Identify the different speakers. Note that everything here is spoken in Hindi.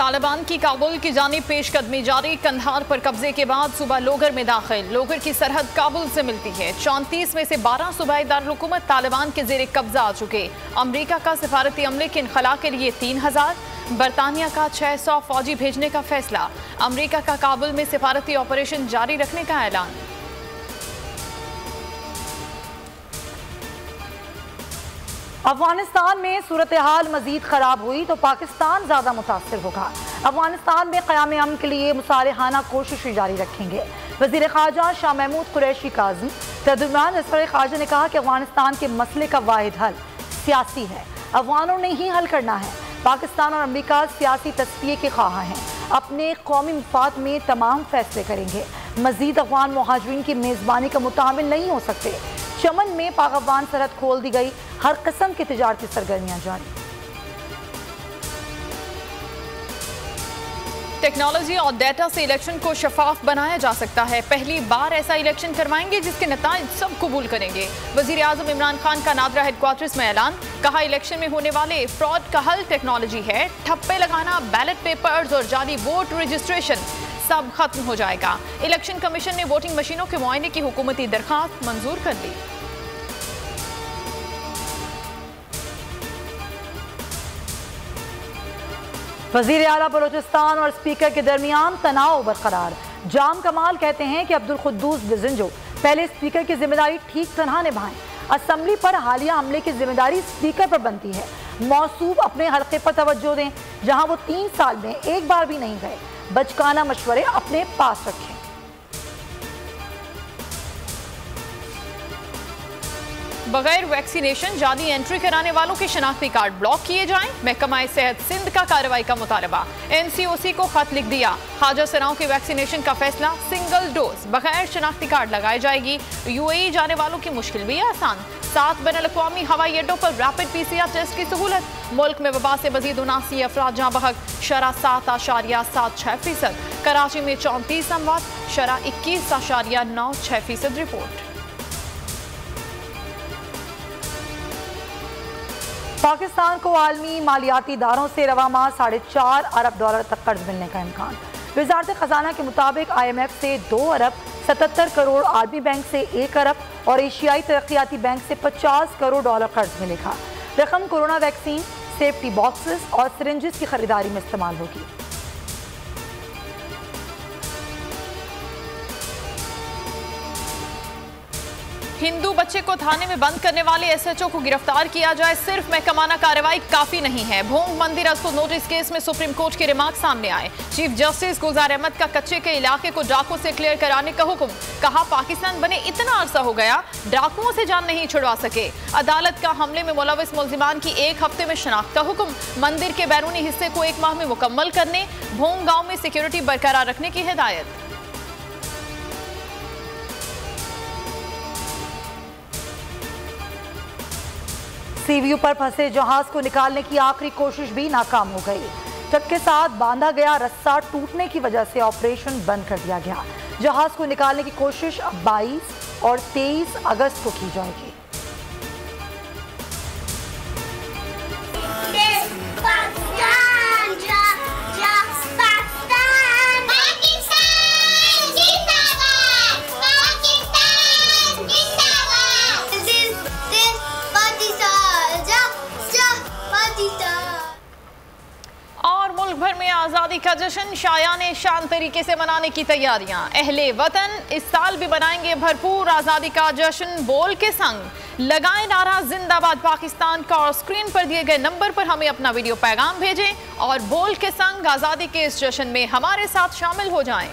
Speaker 1: तालिबान की काबुल की जानिब पेशकदमी जारी। कंधार पर कब्जे के बाद सुबह लोगर में दाखिल। लोगर की सरहद काबुल से मिलती है। 34 में से 12 सूबाई दारुल-हुकूमत तालिबान के जेर कब्जा आ चुके। अमरीका का सिफारती अमले के इनखला के लिए 3000, बरतानिया का 600 फौजी भेजने का फैसला। अमरीका का काबुल में सिफारती ऑपरेशन जारी रखने का ऐलान।
Speaker 2: अफगानिस्तान में सूरत हाल मजीद खराब हुई तो पाकिस्तान ज्यादा मुतासर होगा। अफगानिस्तान में क़याम अमन के लिए मुसालिहाना कोशिशें जारी रखेंगे। वज़ीर ख़ारजा शाह महमूद कुरैशी काज़ी तर्जुमान असगर ख़ारजा ने कहा कि अफगानिस्तान के मसले का वाहिद हल सियासी है। अफगानों ने ही हल करना है। पाकिस्तान और अमरीका सियासी तस्फिये के ख्वाह हैं। अपने कौमी मफाद में तमाम फैसले करेंगे। मजीद अफगान मुहाजिरीन की मेज़बानी का मुतामिल नहीं हो सकते। चमन में पाक अफगान सरहद खोल दी गई। हर किस्म की तिजारती सरगर्मियां जारी।
Speaker 1: टेक्नोलॉजी और डेटा से इलेक्शन को शफाफ बनाया जा सकता है। पहली बार ऐसा इलेक्शन करवाएंगे जिसके नताइज सब कबूल करेंगे। वजीर आजम इमरान खान का नादरा हेडक्वार्टर्स में ऐलान। कहा, इलेक्शन में होने वाले फ्रॉड का हल टेक्नोलॉजी है। ठप्पे लगाना, बैलेट पेपर्स और जाली वोट रजिस्ट्रेशन सब खत्म हो जाएगा। इलेक्शन कमीशन ने वोटिंग मशीनों के मुआयने की हुकूमती दरखास्त मंजूर कर ली।
Speaker 2: वजीर आला बलोचिस्तान और स्पीकर के दरमियान तनाव बरकरार। जाम कमाल कहते हैं कि अब्दुल कुद्दूस बिजंजो पहले स्पीकर की जिम्मेदारी ठीक तरह निभाएं। असम्बली पर हालिया हमले की जिम्मेदारी स्पीकर पर बनती है। मौसूब अपने हल्के पर तवज्जो दें जहां वो 3 साल में एक बार भी नहीं गए। बचकाना मशवरे अपने पास रखें।
Speaker 1: बगैर वैक्सीनेशन जाली एंट्री कराने वालों के शनाख्ती कार्ड ब्लॉक किए जाएं। महकमा सेहत सिंध का कार्रवाई का मुतालबा। NCOC को खत लिख दिया। हाजा सराओं की वैक्सीनेशन का फैसला। सिंगल डोज बगैर शनाख्ती कार्ड लगाई जाएगी। UAE जाने वालों की मुश्किल भी आसान। 7 बैनुल-अक़वामी हवाई अड्डों पर रैपिड PCR टेस्ट की सहूलत। मुल्क में वबा से मजीद 79 अफराद जहाँ बहक। शरह 7.76%। कराची में 34 अमवात। शरह 21.96% रिपोर्ट।
Speaker 2: पाकिस्तान को आलमी मालियाती इदारों से रवा माह $4.5 अरब तक कर्ज मिलने का इम्कान। वजारत खजाना के मुताबिक IMF से 2 अरब 77 करोड़, आलमी बैंक से 1 अरब और एशियाई तरक्याती बैंक से $50 करोड़ कर्ज मिलेगा। रकम कोरोना वैक्सीन, सेफ्टी बॉक्सेस और सिरिंजेस की खरीदारी में इस्तेमाल होगी।
Speaker 1: हिंदू बच्चे को थाने में बंद करने वाले SHO को गिरफ्तार किया जाए। सिर्फ महकमाना कार्रवाई काफी नहीं है। भोंग मंदिर अस्तु नोटिस केस में सुप्रीम कोर्ट के रिमार्क सामने आए। चीफ जस्टिस गुलजार अहमद का कच्चे के इलाके को डाकुओं से क्लियर कराने का हुक्म। कहा, पाकिस्तान बने इतना अरसा हो गया, डाकुओं से जान नहीं छुड़वा सके। अदालत का हमले में मुलविस मुल्जिमान की 1 हफ्ते में शनाख्त का हुक्म। मंदिर के बैरूनी हिस्से को 1 माह में मुकम्मल करने। भोंग गाँव में सिक्योरिटी बरकरार रखने की हिदायत।
Speaker 2: सीवीयू पर फंसे जहाज को निकालने की आखिरी कोशिश भी नाकाम हो गई। ट्रक के साथ बांधा गया रस्सा टूटने की वजह से ऑपरेशन बंद कर दिया गया। जहाज को निकालने की कोशिश अब 22 और 23 अगस्त को की जाएगी।
Speaker 1: भर में आज़ादी का जश्न शायाने शान तरीके से मनाने की तैयारियां। अहले वतन इस साल भी मनाएंगे भरपूर आज़ादी का जश्न। बोल के संग लगाएं नारा जिंदाबाद पाकिस्तान का और स्क्रीन पर दिए गए नंबर पर हमें अपना वीडियो पैगाम भेजें और बोल के संग आज़ादी के इस जश्न में हमारे साथ शामिल हो जाएं।